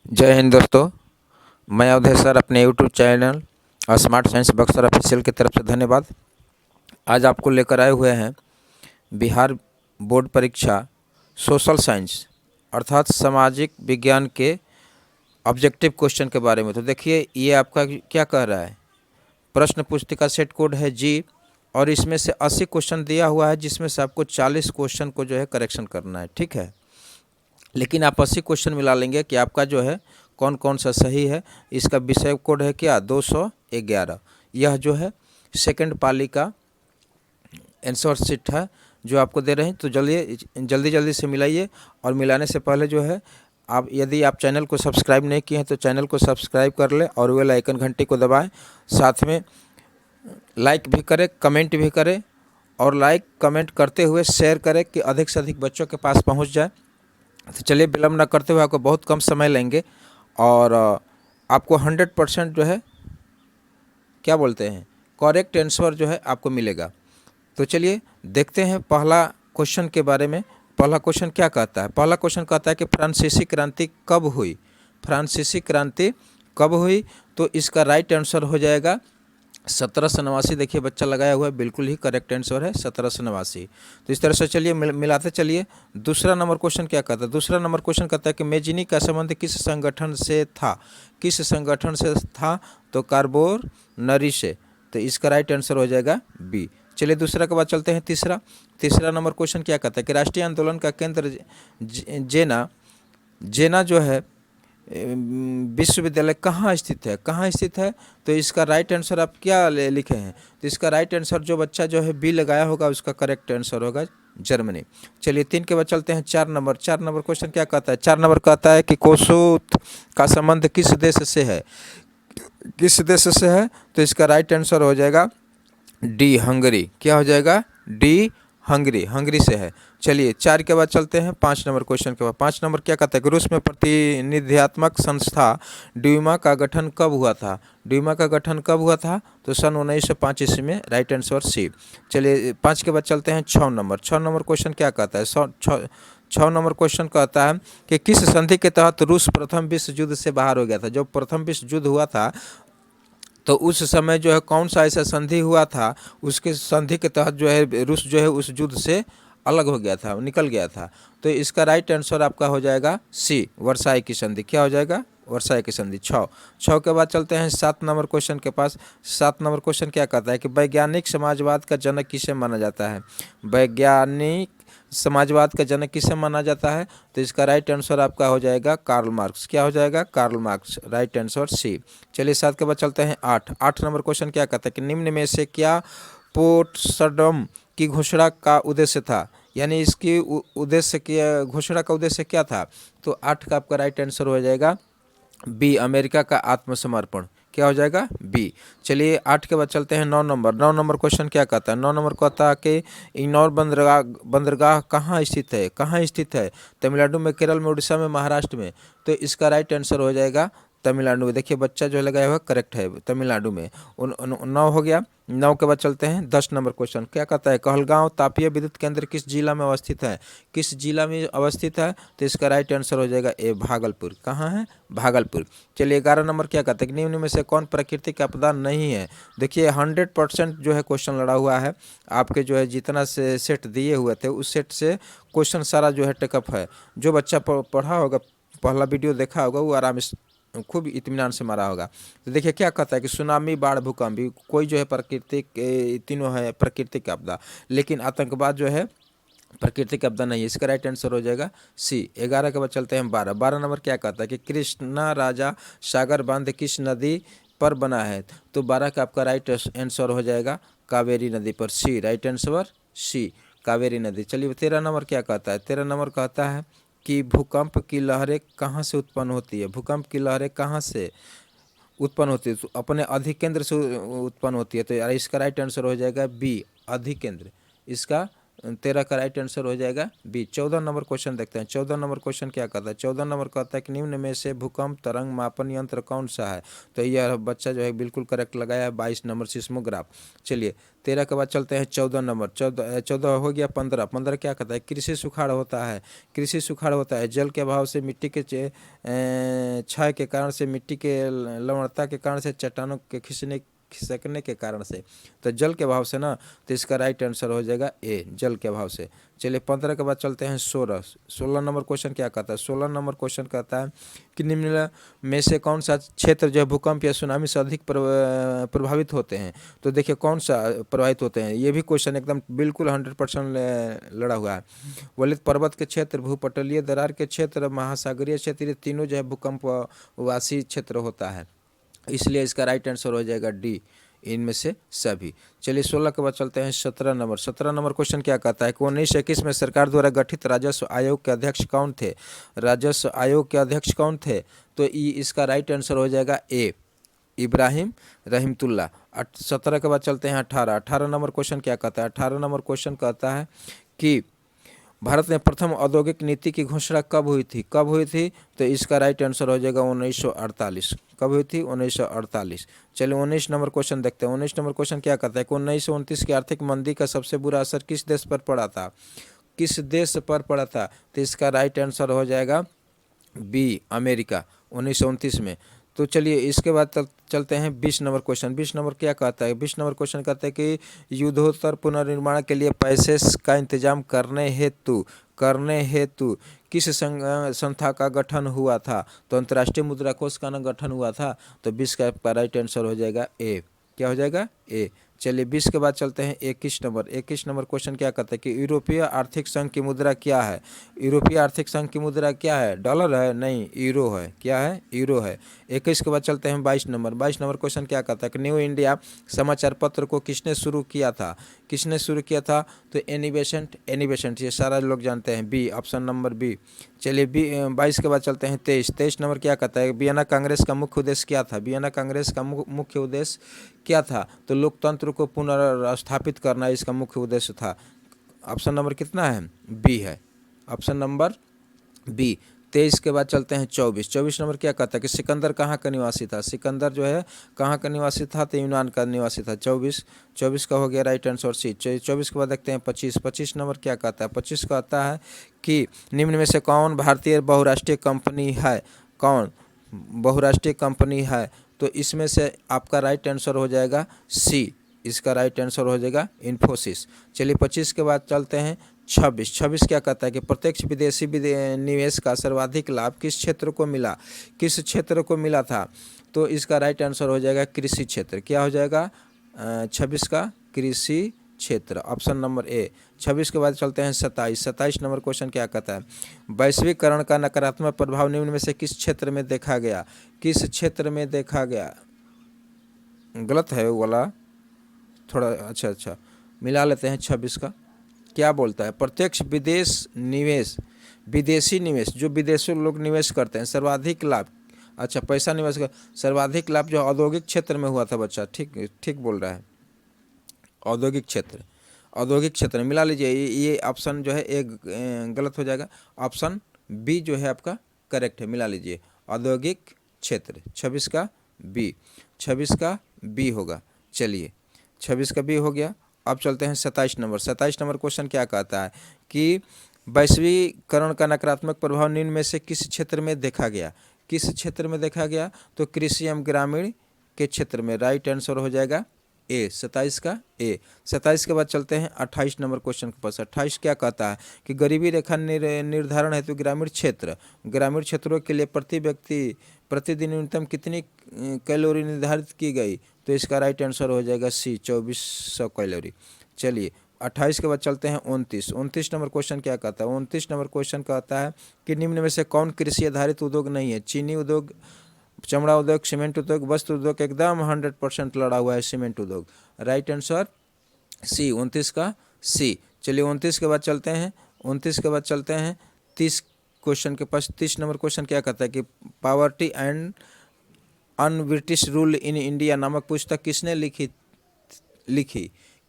जय हिंद दोस्तों। मैं अवधेश सर अपने YouTube channel smart science Buxar official की तरफ से धन्यवाद। आज आपको लेकर आए हुए हैं बिहार बोर्ड परीक्षा सोशल साइंस अर्थात सामाजिक विज्ञान के ऑब्जेक्टिव क्वेश्चन के बारे में। तो देखिए ये आपका क्या कह रहा है, प्रश्न पुस्तिका सेट कोड है जी और इसमें से 80 क्वेश्चन दिया हुआ है जिसमें से आपको 40 क्वेश्चन को जो है करेक्शन करना है, ठीक है। लेकिन आप 80 क्वेश्चन मिला लेंगे कि आपका जो है कौन कौन सा सही है। इसका विषय कोड है क्या 211। यह जो है सेकंड पाली का आंसर शीट है जो आपको दे रहे हैं। तो जल्दी से मिलाइए और मिलाने से पहले जो है आप यदि आप चैनल को सब्सक्राइब नहीं किए हैं तो चैनल को सब्सक्राइब कर लें और बेल आइकन घंटी को दबाएं। साथ में लाइक भी करें, कमेंट भी करें और लाइक कमेंट करते हुए शेयर करें कि अधिक से अधिक बच्चों के पास पहुंच जाए। तो चलिए विलम्ब न करते हुए, आपको बहुत कम समय लेंगे और आपको 100% जो है क्या बोलते हैं करेक्ट आंसर जो है आपको मिलेगा। तो चलिए देखते हैं पहला क्वेश्चन के बारे में। पहला क्वेश्चन क्या कहता है? पहला क्वेश्चन कहता है कि फ्रांसीसी क्रांति कब हुई? फ्रांसीसी क्रांति कब हुई? तो इसका राइट आंसर हो जाएगा 1789। देखिए बच्चा लगाया हुआ है, बिल्कुल ही करेक्ट आंसर है 1789। तो इस तरह से चलिए मिलाते चलिए। दूसरा नंबर क्वेश्चन क्या कहता है? दूसरा नंबर क्वेश्चन कहता है कि मेजिनी का संबंध किस संगठन से था? किस संगठन से था? तो कार्बोनरी से। तो इसका राइट आंसर हो जाएगा बी। चलिए दूसरा के बाद चलते हैं तीसरा। तीसरा नंबर क्वेश्चन क्या कहता है कि राष्ट्रीय आंदोलन का केंद्र जेना जो है विश्वविद्यालय कहाँ स्थित है? कहाँ स्थित है? तो इसका राइट आंसर आप क्या लिखे हैं? तो इसका राइट आंसर जो बच्चा जो है बी लगाया होगा उसका करेक्ट आंसर होगा जर्मनी। चलिए 3 के बाद चलते हैं 4 नंबर। 4 नंबर क्वेश्चन क्या कहता है? 4 नंबर कहता है कि कोसोत का संबंध किस देश से है? किस देश से है? तो इसका राइट आंसर हो जाएगा डी हंगरी। क्या हो जाएगा? डी हंगरी, हंगरी से है। चलिए 4 के बाद चलते हैं 5 नंबर क्वेश्चन के बाद। 5 नंबर क्या कहता है कि रूस में प्रतिनिधित्वात्मक संस्था ड्यूमा का गठन कब हुआ था? ड्यूमा का गठन कब हुआ था? तो सन 1905 ईस्वी में। Right answer C. चलिए 5 के बाद चलते हैं 6 नंबर। 6 नंबर क्वेश्चन क्या कहता है? 6 नंबर क्वेश्चन कहता है कि किस संधि के तहत रूस प्रथम विश्व युद्ध से बाहर हो गया था? जब प्रथम विश्व युद्ध हुआ था तो उस समय जो है कौन सा ऐसा संधि हुआ था, उसके संधि के तहत जो है रूस जो है उस युद्ध से अलग हो गया था, निकल गया था। तो इसका राइट आंसर आपका हो जाएगा सी, वर्साई की संधि। क्या हो जाएगा? वर्साई की संधि। 6 के बाद चलते हैं 7 नंबर क्वेश्चन के पास। 7 नंबर क्वेश्चन क्या कहता है कि वैज्ञानिक समाजवाद का जनक किसे माना जाता है? वैज्ञानिक समाजवाद का जनक किसे माना जाता है? तो इसका राइट आंसर आपका हो जाएगा कार्ल मार्क्स। क्या हो जाएगा? Karl Marx. Right answer C. चलिए 7 के बाद चलते हैं 8। 8 नंबर क्वेश्चन क्या कहता है कि निम्न में से क्या पोट्सडम की घोषणा का उद्देश्य था? यानी इसकी उद्देश्य की घोषणा का उद्देश्य क्या था? तो 8 का आपका राइट आंसर हो जाएगा बी, अमेरिका का आत्मसमर्पण। क्या हो जाएगा? बी। चलिए 8 के बाद चलते हैं 9 नंबर। 9 नंबर क्वेश्चन क्या कहता है? 9 नंबर कहता है कि इग्नौर बंदरगाह कहाँ स्थित है? कहाँ स्थित है? तमिलनाडु में, केरल में, उड़ीसा में, महाराष्ट्र में। तो इसका राइट आंसर हो जाएगा तमिलनाडु में। देखिए बच्चा जो है लगाया हुआ करेक्ट है, तमिलनाडु में। 9 हो गया। 9 के बाद चलते हैं 10 नंबर क्वेश्चन क्या कहता है? कहलगांव तापीय विद्युत केंद्र किस जिला में अवस्थित है? किस जिला में अवस्थित है? तो इसका राइट आंसर हो जाएगा ए, भागलपुर। कहाँ है? भागलपुर। चलिए 11 नंबर क्या कहते हैं कि निम्न में से कौन प्राकृतिक आपदा नहीं है? देखिए 100% जो है क्वेश्चन लड़ा हुआ है। आपके जो है जितना से सेट दिए हुए थे उस सेट से क्वेश्चन सारा जो है टेकअप है। जो बच्चा पढ़ा होगा, पहला वीडियो देखा होगा, वो आराम से खूब इत्मीनान से मारा होगा। तो देखिए क्या कहता है कि सुनामी, बाढ़, भूकंप, कोई जो है प्राकृतिक, तीनों है प्राकृतिक आपदा, लेकिन आतंकवाद जो है प्राकृतिक आपदा नहीं है। इसका राइट आंसर हो जाएगा सी। 11 के बाद चलते हैं 12। 12 नंबर क्या कहता है कि कृष्णा राजा सागर बांध किस नदी पर बना है? तो 12 का आपका राइट आंसर हो जाएगा कावेरी नदी पर। सी, राइट आंसर सी, कावेरी नदी। चलिए 13 नंबर क्या कहता है? 13 नंबर कहता है कि भूकंप की लहरें कहाँ से उत्पन्न होती है? भूकंप की लहरें कहाँ से उत्पन्न होती है? तो अपने अधिकेंद्र से उत्पन्न होती है। तो यार इसका राइट आंसर हो जाएगा बी, अधिकेंद्र। इसका 13 का राइट आंसर हो जाएगा बी। 14 नंबर क्वेश्चन देखते हैं। 14 नंबर क्वेश्चन क्या कहता है? 14 नंबर कहता है कि निम्न में से भूकंप तरंग मापन यंत्र कौन सा है? तो यह बच्चा जो है बिल्कुल करेक्ट लगाया है, 22 नंबर सिस्मोग्राफ। चलिए 13 के बाद चलते हैं 14 नंबर। 14 हो गया। 15 क्या कहता है? कृषि सुखाड़ होता है। कृषि सुखाड़ होता है जल के अभाव से, मिट्टी के क्षय के कारण से, मिट्टी के लवणता के कारण से, चट्टानों के खिसकने के कारण से। तो जल के अभाव से ना, तो इसका राइट आंसर हो जाएगा ए, जल के अभाव से। चलिए 15 के बाद चलते हैं 16। 16 नंबर क्वेश्चन क्या कहता है? 16 नंबर क्वेश्चन कहता है कि निम्न में से कौन सा क्षेत्र जो है भूकंप या सुनामी से अधिक प्रभावित होते हैं? तो देखिए कौन सा प्रभावित होते हैं, ये भी क्वेश्चन एकदम बिल्कुल 100% लड़ा हुआ है। वलित पर्वत के क्षेत्र, भूपटलीय दरार के क्षेत्र, महासागरीय क्षेत्र, ये तीनों जो है भूकंप वासी क्षेत्र होता है, इसलिए इसका राइट आंसर हो जाएगा डी, इनमें से सभी। चलिए 16 के बाद चलते हैं 17 नंबर। 17 नंबर क्वेश्चन क्या कहता है कि 1921 में सरकार द्वारा गठित राजस्व आयोग के अध्यक्ष कौन थे? राजस्व आयोग के अध्यक्ष कौन थे? तो इसका राइट आंसर हो जाएगा ए, इब्राहिम रहीमतुल्ला। 17 के बाद चलते हैं 18। 18 नंबर क्वेश्चन क्या कहता है? 18 नंबर क्वेश्चन कहता है कि भारत में प्रथम औद्योगिक नीति की घोषणा कब हुई थी? कब हुई थी? तो इसका राइट आंसर हो जाएगा 1948। कब हुई थी? 1948। चलिए 19 नंबर क्वेश्चन देखते हैं। 19 नंबर क्वेश्चन क्या कहता है कि 1929 की आर्थिक मंदी का सबसे बुरा असर किस देश पर पड़ा था? किस देश पर पड़ा था? तो इसका राइट आंसर हो जाएगा बी, अमेरिका, 1929 में। तो चलिए इसके बाद चलते हैं 20 नंबर क्वेश्चन। 20 नंबर क्या कहता है? 20 नंबर क्वेश्चन कहता है कि युद्धोत्तर पुनर्निर्माण के लिए पैसे का इंतजाम करने हेतु किस संस्था का गठन हुआ था? तो अंतर्राष्ट्रीय मुद्रा कोष का गठन हुआ था। तो 20 का राइट आंसर हो जाएगा ए। क्या हो जाएगा? ए। चलिए 20 के बाद चलते हैं 21 नंबर। 21 नंबर क्वेश्चन क्या कहता है कि यूरोपीय आर्थिक संघ की मुद्रा क्या है? यूरोपीय आर्थिक संघ की मुद्रा क्या है? डॉलर है? नहीं, यूरो है। क्या है? यूरो है। 21 के बाद चलते हैं 22 नंबर। 22 नंबर क्वेश्चन क्या कहता है कि न्यू इंडिया समाचार पत्र को किसने शुरू किया था? किसने शुरू किया था? तो एनी बेसेंट, ये सारा लोग जानते हैं, बी, ऑप्शन नंबर बी। चलिए 22 के बाद चलते हैं 23। 23 नंबर क्या कहता है? वियना कांग्रेस का मुख्य उद्देश्य क्या था? वियना कांग्रेस का मुख्य उद्देश्य क्या था? तो लोकतंत्र को पुनर्स्थापित करना इसका मुख्य उद्देश्य था। ऑप्शन नंबर कितना है? बी है, ऑप्शन नंबर बी। 23 के बाद चलते हैं 24। 24 नंबर क्या कहता है कि सिकंदर कहाँ का निवासी था? सिकंदर जो है कहाँ का निवासी था? तो यूनान का निवासी था। 24 का हो गया राइट आंसर सी। 24 के बाद देखते हैं 25। 25 नंबर क्या कहता है? 25 कहता है कि निम्न में से कौन भारतीय बहुराष्ट्रीय कंपनी है? कौन बहुराष्ट्रीय कंपनी है? तो इसमें से आपका राइट आंसर हो जाएगा सी, इसका राइट आंसर हो जाएगा इन्फोसिस। चलिए 25 के बाद चलते हैं 26। 26 क्या कहता है कि प्रत्यक्ष विदेशी निवेश का सर्वाधिक लाभ किस क्षेत्र को मिला? किस क्षेत्र को मिला था? तो इसका राइट आंसर हो जाएगा कृषि क्षेत्र। क्या हो जाएगा 26 का? कृषि क्षेत्र, ऑप्शन नंबर ए। 26 के बाद चलते हैं 27। 27 नंबर क्वेश्चन क्या कहता है? वैश्वीकरण का नकारात्मक प्रभाव निम्न में से किस क्षेत्र में देखा गया? किस क्षेत्र में देखा गया? गलत है वो वाला थोड़ा, अच्छा मिला लेते हैं 26 का। क्या बोलता है? प्रत्यक्ष विदेशी निवेश, जो विदेशी लोग निवेश करते हैं, सर्वाधिक लाभ, अच्छा पैसा निवेश कर, सर्वाधिक लाभ जो औद्योगिक क्षेत्र में हुआ था बच्चा, ठीक बोल रहा है, औद्योगिक क्षेत्र मिला लीजिए। ये ऑप्शन जो है एक गलत हो जाएगा, ऑप्शन बी जो है आपका करेक्ट है, मिला लीजिए औद्योगिक क्षेत्र। 26 का बी, 26 का बी होगा। चलिए 26 का बी हो गया। अब चलते हैं 27 नंबर। 27 नंबर क्वेश्चन क्या कहता है कि वैश्वीकरण का नकारात्मक प्रभाव निम्न में से किस क्षेत्र में देखा गया? किस क्षेत्र में देखा गया? तो कृषि एवं ग्रामीण के क्षेत्र में। राइट आंसर हो जाएगा ए, 27 का ए। 27 के बाद चलते हैं 28 नंबर क्वेश्चन के पास। 28 क्या कहता है कि गरीबी रेखा निर्धारण हेतु ग्रामीण क्षेत्रों के लिए प्रति व्यक्ति प्रतिदिन न्यूनतम कितनी कैलोरी निर्धारित की गई? तो इसका राइट आंसर हो जाएगा सी, 2400 कैलोरी। चलिए 28 के बाद चलते हैं 29। 29 नंबर क्वेश्चन क्या कहता है? 29 नंबर क्वेश्चन कहता है कि निम्न में से कौन कृषि आधारित उद्योग नहीं है? चीनी उद्योग, चमड़ा उद्योग, सीमेंट उद्योग, वस्त्र उद्योग, एकदम 100% लड़ा हुआ है सीमेंट उद्योग। राइट आंसर सी, 29 का सी। चलिए 29 के बाद चलते हैं 30 क्वेश्चन के पास। 30 नंबर क्वेश्चन क्या कहता है कि poverty and un British rule in India नामक पुस्तक किसने लिखी?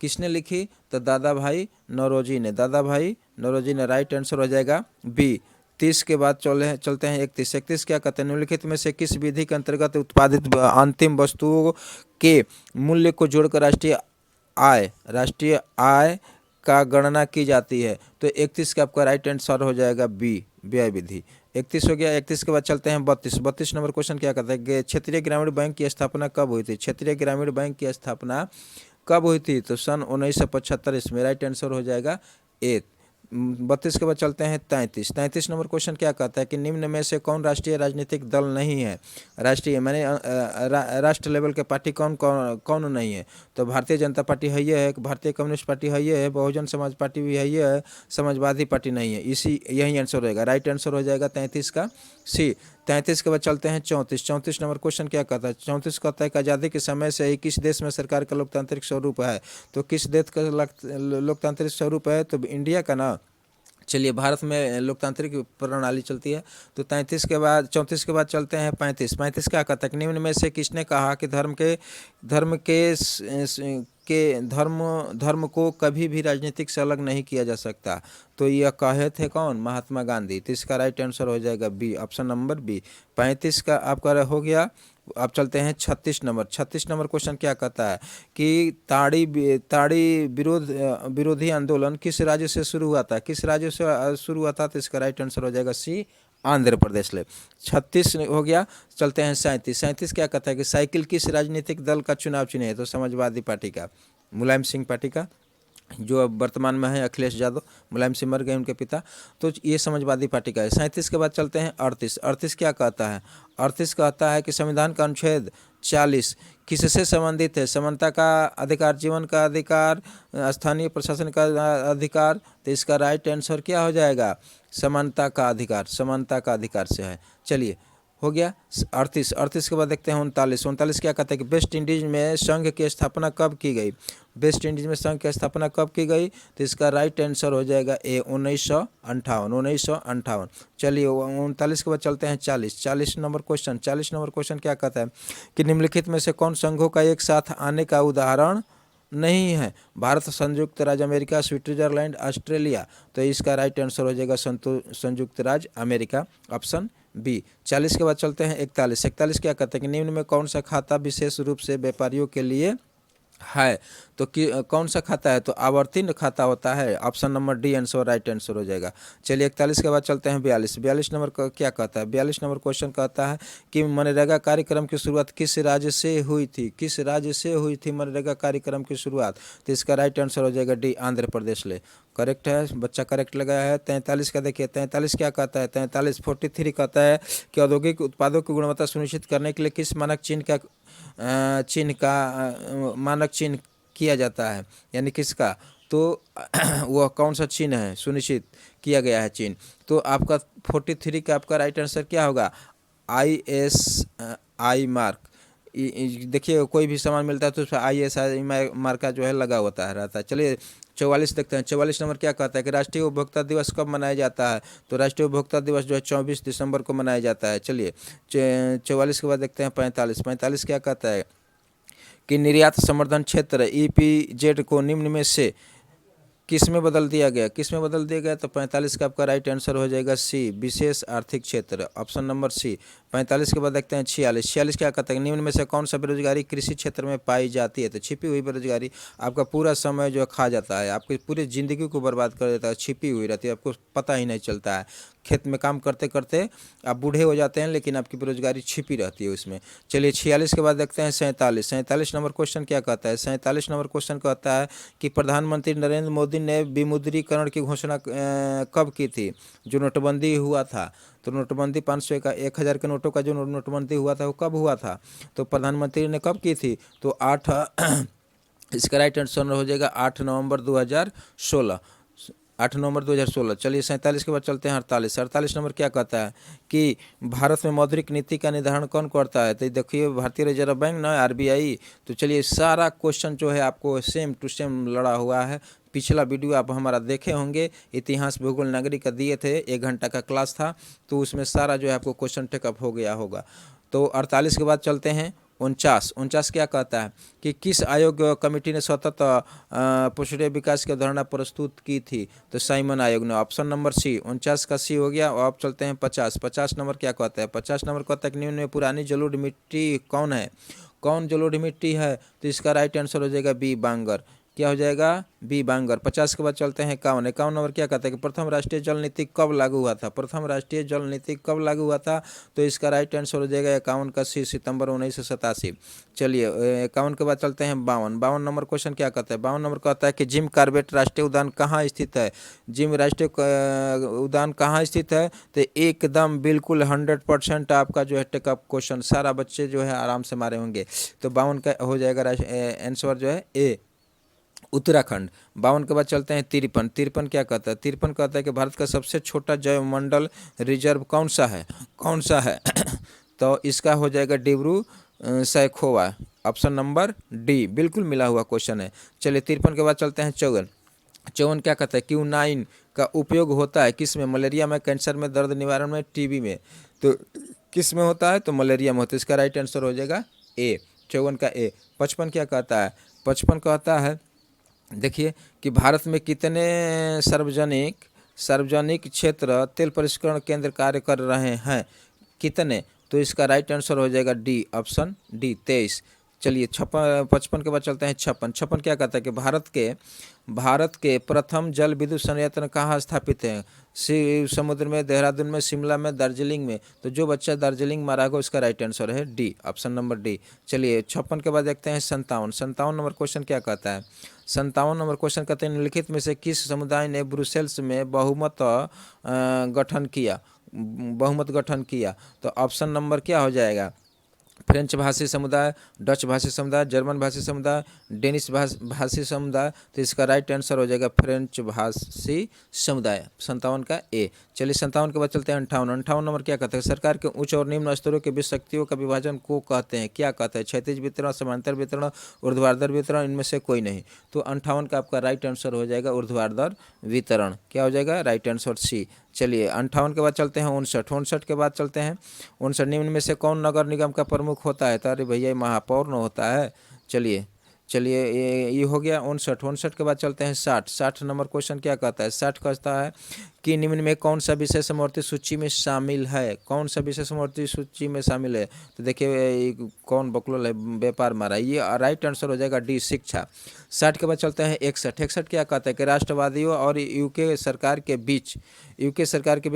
किसने लिखी? तो दादा भाई नौरोजी ने, दादा भाई नौरोजी ने। राइट आंसर हो जाएगा बी। 30 के बाद चलते हैं 31। 31 क्या कहते हैं? निम्नलिखित में से किस विधि के अंतर्गत उत्पादित अंतिम वस्तुओं के मूल्य को जोड़कर राष्ट्रीय आय का गणना की जाती है? तो 31 का आपका राइट आंसर हो जाएगा बी, व्यय विधि। 31 हो गया। 31 के बाद चलते हैं 32। 32 नंबर क्वेश्चन क्या कहता है? क्षेत्रीय ग्रामीण बैंक की स्थापना कब हुई थी? क्षेत्रीय ग्रामीण बैंक की स्थापना कब हुई थी? तो सन 1975 इसमें राइट आंसर हो जाएगा ए। 32 के बाद चलते हैं 33। 33 नंबर क्वेश्चन क्या कहता है कि निम्न में से कौन राष्ट्रीय राजनीतिक दल नहीं है? राष्ट्रीय माने राष्ट्र लेवल के पार्टी कौन कौन कौन नहीं है? तो भारतीय जनता पार्टी है, ये है, भारतीय कम्युनिस्ट पार्टी है, ये है, बहुजन समाज पार्टी भी है, ये है, समाजवादी पार्टी नहीं है। यही आंसर रहेगा। राइट आंसर हो जाएगा 33 का सी। 33 के बाद चलते हैं 34। 34 नंबर क्वेश्चन क्या कहता है? 34 कहता है कि आज़ादी के समय से ही किस देश में सरकार का लोकतांत्रिक स्वरूप है? तो किस देश का लोकतांत्रिक स्वरूप है? तो इंडिया का ना। चलिए, भारत में लोकतांत्रिक प्रणाली चलती है। तो 34 के बाद 34 के बाद चलते हैं 35। 35 क्या कहता है कि निम्न में से किसने कहा कि धर्म को कभी भी राजनीतिक से अलग नहीं किया जा सकता? तो यह कहे थे कौन? महात्मा गांधी। तो इसका राइट आंसर हो जाएगा बी, ऑप्शन नंबर बी। 35 का आपका हो गया। अब चलते हैं 36 नंबर। 36 नंबर क्वेश्चन क्या कहता है कि ताड़ी विरोधी आंदोलन किस राज्य से शुरू हुआ था? किस राज्य से शुरू हुआ था? तो इसका राइट आंसर हो जाएगा सी, आंध्र प्रदेश ले। 36 हो गया। चलते हैं 37। 37 क्या कहता है कि साइकिल किस राजनीतिक दल का चुनाव चिन्ह है? तो समाजवादी पार्टी का, मुलायम सिंह पार्टी का, जो अब वर्तमान में है अखिलेश यादव। मुलायम सिंह मर गए, उनके पिता। तो ये समाजवादी पार्टी का है। 37 के बाद चलते हैं 38। 38 क्या कहता है? 38 कहता है कि संविधान का अनुच्छेद 40 किससे संबंधित है? समानता का अधिकार, जीवन का अधिकार, स्थानीय प्रशासन का अधिकार। तो इसका राइट आंसर क्या हो जाएगा? समानता का अधिकार, समानता का अधिकार से है। चलिए, हो गया 38। 38 के बाद देखते हैं 39। 39 क्या कहता है कि वेस्ट इंडीज में संघ की स्थापना कब की गई? वेस्ट इंडीज में संघ की स्थापना कब की गई? तो इसका राइट आंसर हो जाएगा ए, 1958। 1958। चलिए, 39 के बाद चलते हैं 40। 40 नंबर क्वेश्चन। 40 नंबर क्वेश्चन क्या कहता है कि निम्नलिखित में से कौन संघों का एक साथ आने का उदाहरण नहीं है? भारत, संयुक्त राज्य अमेरिका, स्विट्जरलैंड, ऑस्ट्रेलिया। तो इसका राइट आंसर हो जाएगा संयुक्त राज्य अमेरिका, ऑप्शन बी। 40 के बाद चलते हैं 41। 41 क्या कहते हैं कि निम्न में कौन सा खाता विशेष रूप से व्यापारियों के लिए है? तो कौन सा खाता है? तो आवर्ती खाता होता है, option number D answer right answer हो जाएगा। चलिए, 41 के बाद चलते हैं 42। 42 नंबर का क्या कहता है? 42 नंबर क्वेश्चन कहता है कि मनरेगा कार्यक्रम की शुरुआत किस राज्य से हुई थी? किस राज्य से हुई थी मनरेगा कार्यक्रम की शुरुआत? तो इसका राइट आंसर हो जाएगा डी, आंध्र प्रदेश ले। करेक्ट है, बच्चा करेक्ट लगाया है। 43 का देखिए, 43 क्या कहता है? 43 कहता है कि औद्योगिक उत्पादों की गुणवत्ता सुनिश्चित करने के लिए किस मानक चिन्ह किया जाता है? यानी किसका? तो वह कौन सा चिन्ह है सुनिश्चित किया गया है चिन्ह? तो आपका 43 का आपका राइट आंसर क्या होगा? ISI mark. देखिए, कोई भी सामान मिलता है तो उस पर ISI मार्क का जो है लगा होता है, रहता है। चलिए, 44 देखते हैं। 44 नंबर क्या कहता है कि राष्ट्रीय उपभोक्ता दिवस कब मनाया जाता है? तो राष्ट्रीय उपभोक्ता दिवस जो है 24 दिसंबर को मनाया जाता है। चलिए, 44 के बाद देखते हैं 45। 45 क्या कहता है कि निर्यात संवर्धन क्षेत्र EPZ को निम्न में से किस में बदल दिया गया? किस में बदल दिया गया? तो 45 का आपका राइट आंसर हो जाएगा सी, विशेष आर्थिक क्षेत्र, ऑप्शन नंबर सी। 45 के बाद देखते हैं 46। 46 क्या कहते हैं? निम्न में से कौन सा बेरोजगारी कृषि क्षेत्र में पाई जाती है? तो छिपी हुई बेरोजगारी। आपका पूरा समय जो खा जाता है, आपकी पूरी ज़िंदगी को बर्बाद कर देता है, छिपी हुई रहती है, आपको पता ही नहीं चलता है। खेत में काम करते करते आप बूढ़े हो जाते हैं, लेकिन आपकी बेरोजगारी छिपी रहती है उसमें। चलिए, 46 के बाद देखते हैं 47। 47 नंबर क्वेश्चन क्या कहता है? 47 नंबर क्वेश्चन कहता है कि प्रधानमंत्री नरेंद्र मोदी ने विमुद्रीकरण की घोषणा कब की थी? जो नोटबंदी हुआ था, तो नोटबंदी 500 का 1000 के नोटों का जो नोटबंदी हुआ था वो कब हुआ था? तो प्रधानमंत्री ने कब की थी? तो 8 इसका राइट आंसर हो जाएगा 8 नवंबर 2016। 8 नवंबर 2016। चलिए, 47 के बाद चलते हैं 48। 48 नंबर क्या कहता है कि भारत में मौद्रिक नीति का निर्धारण कौन करता है? तो देखिए, भारतीय रिजर्व बैंक ना, RBI। तो चलिए, सारा क्वेश्चन जो है आपको सेम टू सेम लड़ा हुआ है। पिछला वीडियो आप हमारा देखे होंगे, इतिहास भूगोल नागरिक का दिए थे, 1 घंटा का क्लास था, तो उसमें सारा जो है आपको क्वेश्चन टेकअप हो गया होगा। तो 48 के बाद चलते हैं 49 49 क्या कहता है कि किस आयोग कमेटी ने सतत पिछड़े विकास की अवधारणा प्रस्तुत की थी? तो साइमन आयोग ने। ऑप्शन नंबर सी, 49 का सी हो गया। और अब चलते हैं 50। 50 नंबर क्या कहता है? 50 नंबर कहता है कि निम्न में पुरानी जलोढ़ मिट्टी कौन है? कौन जलोढ़ मिट्टी है? तो इसका राइट आंसर हो जाएगा बी, बांगर। क्या हो जाएगा? बी, बांगर। 50 के बाद चलते हैं 51। 51 नंबर क्या कहता है कि प्रथम राष्ट्रीय जल नीति कब लागू हुआ था? प्रथम राष्ट्रीय जल नीति कब लागू हुआ था? तो इसका राइट आंसर हो जाएगा 51 का सी, सितंबर 1987। चलिए 51 के बाद चलते हैं 52। 52 नंबर क्वेश्चन क्या कहता है? 52 नंबर कहता है कि जिम कॉर्बेट राष्ट्रीय उद्यान कहाँ स्थित है? जिम राष्ट्रीय उद्यान कहाँ स्थित है? तो एकदम बिल्कुल 100% आपका जो है टेकअप क्वेश्चन, सारा बच्चे जो है आराम से मारे होंगे। तो 52 का हो जाएगा आंसर जो है ए, उत्तराखंड। 52 के बाद चलते हैं 53। 53 क्या कहता है? 53 कहता है कि भारत का सबसे छोटा जैवमंडल रिजर्व कौन सा है? कौन सा है? तो इसका हो जाएगा Dibru Saikhowa. Option number D, बिल्कुल मिला हुआ क्वेश्चन है। चलिए 53 के बाद चलते हैं 54। 54 क्या कहता है? Q9 का उपयोग होता है किस में? मलेरिया में, कैंसर में, दर्द निवारण में, टीबी में। तो किस में होता है? तो मलेरिया में होता है। इसका राइट आंसर हो जाएगा ए, 54 का ए। 55 क्या कहता है? 55 कहता है देखिए कि भारत में कितने सार्वजनिक क्षेत्र तेल परिष्करण केंद्र कार्य कर रहे हैं? कितने? तो इसका राइट आंसर हो जाएगा डी, ऑप्शन डी, 23। चलिए 55 के बाद चलते हैं 56। 56 क्या कहता है कि भारत के प्रथम जल विद्युत संयंत्र कहाँ स्थापित है? शिव समुद्र में, देहरादून में, शिमला में, दार्जिलिंग में। तो जो बच्चा दार्जिलिंग मारा होगा उसका राइट आंसर है डी, ऑप्शन नंबर डी। चलिए 56 के बाद देखते हैं 57। 57 नंबर क्वेश्चन क्या कहता है? 57 नंबर क्वेश्चन कहते हैं निम्नलिखित में से किस समुदाय ने ब्रुसेल्स में बहुमत गठन किया? तो ऑप्शन नंबर क्या हो जाएगा? फ्रेंच भाषी समुदाय, डच भाषी समुदाय, जर्मन भाषी समुदाय, डेनिश भाषी समुदाय। तो इसका राइट आंसर हो जाएगा फ्रेंच भाषी समुदाय। 57 का ए। चलिए 57 के बाद चलते हैं 58। 58 नंबर क्या कहते हैं? सरकार के उच्च और निम्न स्तरों के बीच शक्तियों का विभाजन को कहते हैं? क्या कहते हैं? क्षैतिज वितरण, समांतर वितरण, ऊर्ध्वाधर वितरण, इनमें से कोई नहीं। तो 58 का आपका राइट आंसर हो जाएगा ऊर्ध्वाधर वितरण। क्या हो जाएगा? Right answer C. चलिए 58 के बाद चलते हैं 59। 59 के बाद चलते हैं 59। निम्न में से कौन नगर निगम का प्रमुख होता है? तो अरे भैया महापौर न होता है। चलिए ये हो गया 59। 59 के बाद चलते हैं 60। 60 नंबर क्वेश्चन क्या कहता है? 60 कहता है कि निम्न में कौन सा विषय समवर्ती सूची में शामिल है? कौन सा विषय समवर्ती सूची में शामिल है? तो देखिए कौन बकलोल है, व्यापार मारा। ये राइट आंसर हो जाएगा डी, शिक्षा। 60 के बाद चलते हैं 61। 61 क्या कहता है कि राष्ट्रवादियों और यूके सरकार के बीच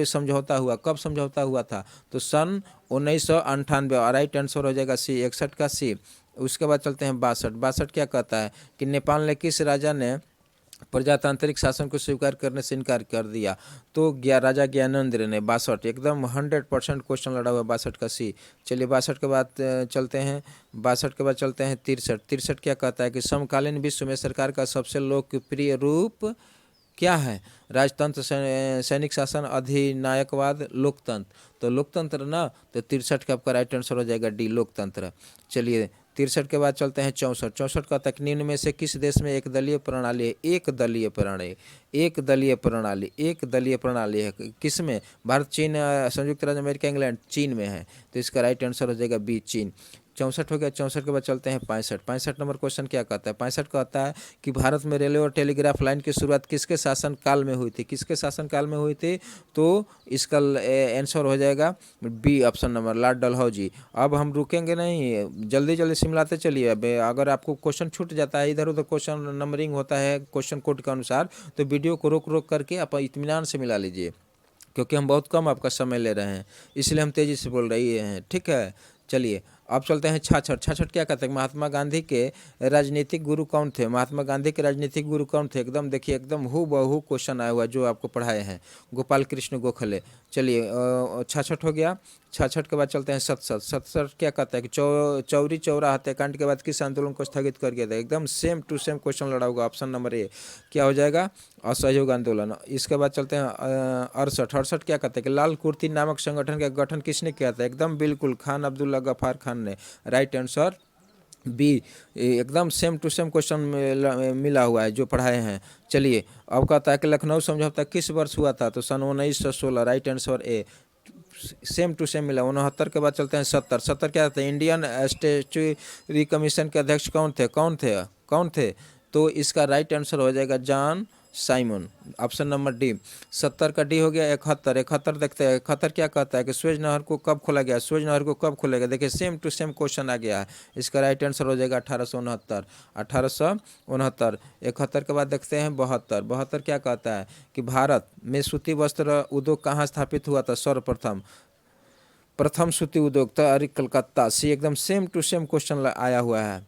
समझौता हुआ। कब समझौता हुआ था? तो सन 1998। राइट आंसर हो जाएगा सी, 61 का सी। उसके बाद चलते हैं 62। 62 क्या कहता है कि नेपाल ने किस राजा ने प्रजातांत्रिक शासन को स्वीकार करने से इनकार कर दिया? तो राजा ज्ञानेंद्र ने। 62 एकदम 100% क्वेश्चन लड़ा हुआ 62 का सी। चलिए 62 के बाद चलते हैं 63 63। 63 क्या कहता है कि समकालीन विश्व में सरकार का सबसे लोकप्रिय रूप क्या है? राजतंत्र, सैनिक शासन, अधिनायकवाद, लोकतंत्र। तो लोकतंत्र ना। तो 63 का आपका राइट आंसर हो जाएगा डी, लोकतंत्र। चलिए 63 के बाद चलते हैं 64। 64 का निम्न में से किस देश में एक दलीय प्रणाली है? एक दलीय प्रणाली है किस में? भारत, चीन, संयुक्त राज्य अमेरिका, इंग्लैंड। चीन में है। तो इसका राइट आंसर हो जाएगा बी, चीन। 64 हो गया। 64 के बाद चलते हैं 65। 65 नंबर क्वेश्चन क्या कहता है? 65 कहता है कि भारत में रेलवे और टेलीग्राफ लाइन की शुरुआत किसके शासन काल में हुई थी? किसके शासन काल में हुई थी? तो इसका आंसर हो जाएगा B, option number Lord Dalhousie. अब हम रुकेंगे नहीं, जल्दी सिमलाते चलिए। अब अगर आपको क्वेश्चन छूट जाता है, इधर उधर क्वेश्चन नंबरिंग होता है क्वेश्चन कोड के अनुसार, तो वीडियो को रोक करके आप इत्मीनान से मिला लीजिए, क्योंकि हम बहुत कम आपका समय ले रहे हैं, इसलिए हम तेज़ी से बोल रही हैं। ठीक है। चलिए अब चलते हैं 66। 66 क्या कहते हैं? महात्मा गांधी के राजनीतिक गुरु कौन थे? महात्मा गांधी के राजनीतिक गुरु कौन थे? एकदम देखिए एकदम हूबहू क्वेश्चन आया हुआ जो आपको पढ़ाए हैं, गोपाल कृष्ण गोखले। चलिए 66 हो गया। 66 के बाद चलते हैं 67। 67 क्या कहता है कि चौरी चौरा हत्याकांड के बाद किस आंदोलन को स्थगित कर दिया था? एकदम सेम टू सेम क्वेश्चन लड़ा होगा। ऑप्शन नंबर ए क्या हो जाएगा? असहयोग आंदोलन। इसके बाद चलते हैं 68। 68 क्या कहते हैं कि लाल कुर्ती नामक संगठन का गठन किसने किया था? एकदम बिल्कुल खान अब्दुल्ला गफ्फार खान ने। राइट आंसर बी, एकदम सेम टू सेम क्वेश्चन मिला हुआ है जो पढ़ाए हैं। चलिए अब कहता है कि लखनऊ समझौता किस वर्ष हुआ था? तो सन 1916। Right answer A. Same to same मिला। 69 के बाद चलते हैं 70। 70 क्या था? इंडियन स्टैट्यूटरी कमीशन के अध्यक्ष कौन थे? तो इसका राइट आंसर हो जाएगा John Simon, option number D. 70 का डी हो गया। 71। 71 देखते हैं, 71 क्या कहता है कि सुएज नहर को कब खोला गया? सुएज नहर को कब खोलेगा? देखिए सेम टू सेम क्वेश्चन आ गया है। इसका राइट आंसर हो जाएगा 1869। 1869। 71 के बाद देखते हैं 72। 72 क्या कहता है कि भारत में सूती वस्त्र उद्योग कहाँ स्थापित हुआ था सर्वप्रथम? प्रथम सूती उद्योग था कलकत्ता। सी एकदम सेम टू सेम क्वेश्चन आया हुआ है।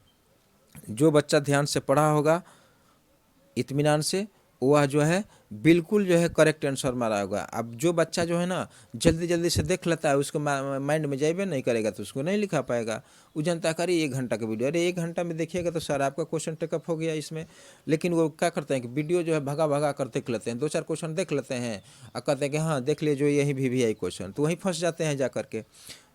जो बच्चा ध्यान से पढ़ा होगा इत्मीनान से, वह जो है बिल्कुल जो है करेक्ट आंसर मारा होगा। अब जो बच्चा जो है ना जल्दी जल्दी से देख लेता है, उसको माइंड में जाइए नहीं करेगा तो उसको नहीं लिखा पाएगा। वो जनता करी 1 घंटा का वीडियो, अरे 1 घंटा में देखिएगा तो सर आपका क्वेश्चन टेकअप हो गया इसमें। लेकिन वो क्या करते हैं कि वीडियो जो है भगा भगा कर देख लेते हैं, 2-4 क्वेश्चन देख लेते हैं और कहते हैं कि हाँ देख लिए जो यही VVI क्वेश्चन, तो वहीं फंस जाते हैं जा करके।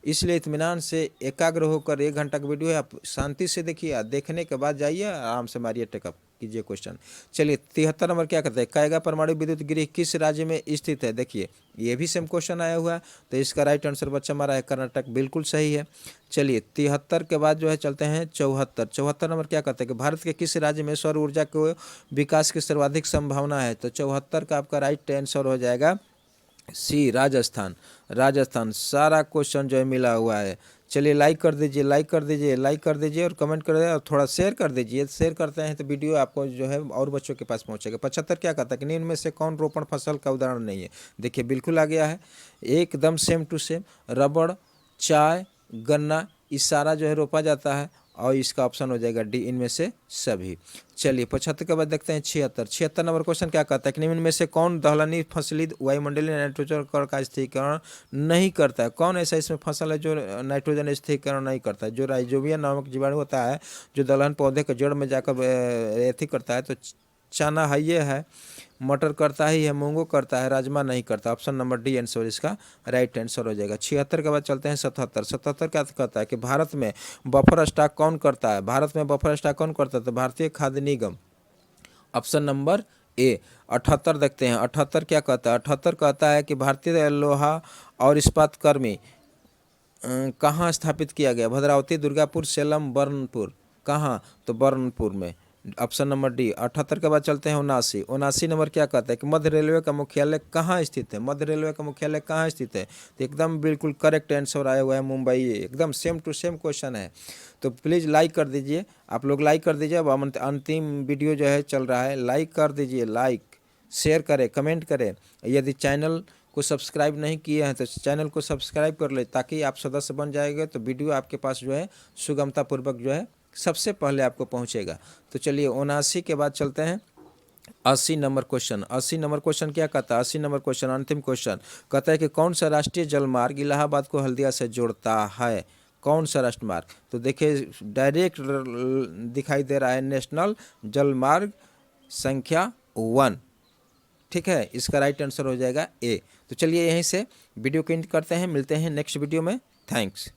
इसलिए इत्मीनान से एकाग्र होकर 1 घंटा का वीडियो है, आप शांति से देखिए, देखने के बाद जाइए आराम से मारिए टेकअप कीजिए क्वेश्चन। चलिए 73 नंबर क्या कहते हैं? कायगा परमाणु विद्युत गृह किस राज्य में स्थित है? देखिए ये भी सेम क्वेश्चन आया हुआ है, तो इसका राइट आंसर बच्चा हमारा है कर्नाटक, बिल्कुल सही है। चलिए 73 के बाद जो है चलते हैं 74। 74 नंबर क्या कहते हैं कि भारत के किस राज्य में सौर ऊर्जा को विकास की सर्वाधिक संभावना है? तो 74 का आपका राइट आंसर हो जाएगा सी राजस्थान। राजस्थान सारा क्वेश्चन जो है मिला हुआ है। चलिए लाइक कर दीजिए, लाइक कर दीजिए, लाइक कर दीजिए और कमेंट कर दीजिए और थोड़ा शेयर कर दीजिए। शेयर करते हैं तो वीडियो आपको जो है और बच्चों के पास पहुंचेगा। 75 क्या कहता है कि निम्न में से कौन रोपण फसल का उदाहरण नहीं है? देखिए बिल्कुल आ गया है, एकदम सेम टू सेम। रबड़, चाय, गन्ना, इस सारा जो है रोपा जाता है और इसका ऑप्शन हो जाएगा डी, इनमें से सभी। चलिए 75 के बाद देखते हैं 76। 76 नंबर क्वेश्चन क्या कहता है कि निम्न में से कौन दलहनी फसली वायुमंडलीय नाइट्रोजन का स्थिरीकरण नहीं करता है? कौन ऐसा इसमें फसल है जो नाइट्रोजन स्थिरीकरण नहीं करता है? जो राइजोबिया नामक जीवाणु होता है जो दलहन पौधे के जड़ में जाकर एथी करता है, तो चना है, ये है, मटर करता ही है, मूंगो करता है, राजमा नहीं करता। ऑप्शन नंबर डी आंसर इसका राइट आंसर हो जाएगा। 76 के बाद चलते हैं 77। 77 क्या कहता है कि भारत में बफर स्टॉक कौन करता है? भारत में बफर स्टॉक कौन करता है? तो भारतीय खाद्य निगम, ऑप्शन नंबर ए। 78 देखते हैं, 78 क्या कहता है? 78 कहता है कि भारतीय लोहा और इस्पात कर्मी कहाँ स्थापित किया गया? भद्रावती, दुर्गापुर, सेलम, बर्नपुर। कहाँ? तो बर्नपुर में, ऑप्शन नंबर डी। 78 के बाद चलते हैं 79। 79 नंबर क्या कहता है कि मध्य रेलवे का मुख्यालय कहाँ स्थित है? मध्य रेलवे का मुख्यालय कहाँ स्थित है? तो एकदम बिल्कुल करेक्ट आंसर आया हुआ है मुंबई, एकदम सेम टू सेम क्वेश्चन है। तो प्लीज़ लाइक कर दीजिए, आप लोग लाइक कर दीजिए। अब अंतिम वीडियो जो है चल रहा है, लाइक कर दीजिए, लाइक शेयर करें, कमेंट करें। यदि चैनल को सब्सक्राइब नहीं किए हैं तो चैनल को सब्सक्राइब कर ले, ताकि आप सदस्य बन जाएंगे तो वीडियो आपके पास जो है सुगमतापूर्वक जो है सबसे पहले आपको पहुंचेगा। तो चलिए 79 के बाद चलते हैं 80 नंबर क्वेश्चन। 80 नंबर क्वेश्चन क्या कहता है? 80 नंबर क्वेश्चन अंतिम क्वेश्चन कहता है कि कौन सा राष्ट्रीय जलमार्ग इलाहाबाद को हल्दिया से जोड़ता है? कौन सा राष्ट्रमार्ग? तो देखिए डायरेक्ट दिखाई दे रहा है नेशनल जलमार्ग संख्या 1, ठीक है। इसका राइट आंसर हो जाएगा ए। तो चलिए यहीं से वीडियो को एंड करते हैं, मिलते हैं नेक्स्ट वीडियो में। थैंक्स।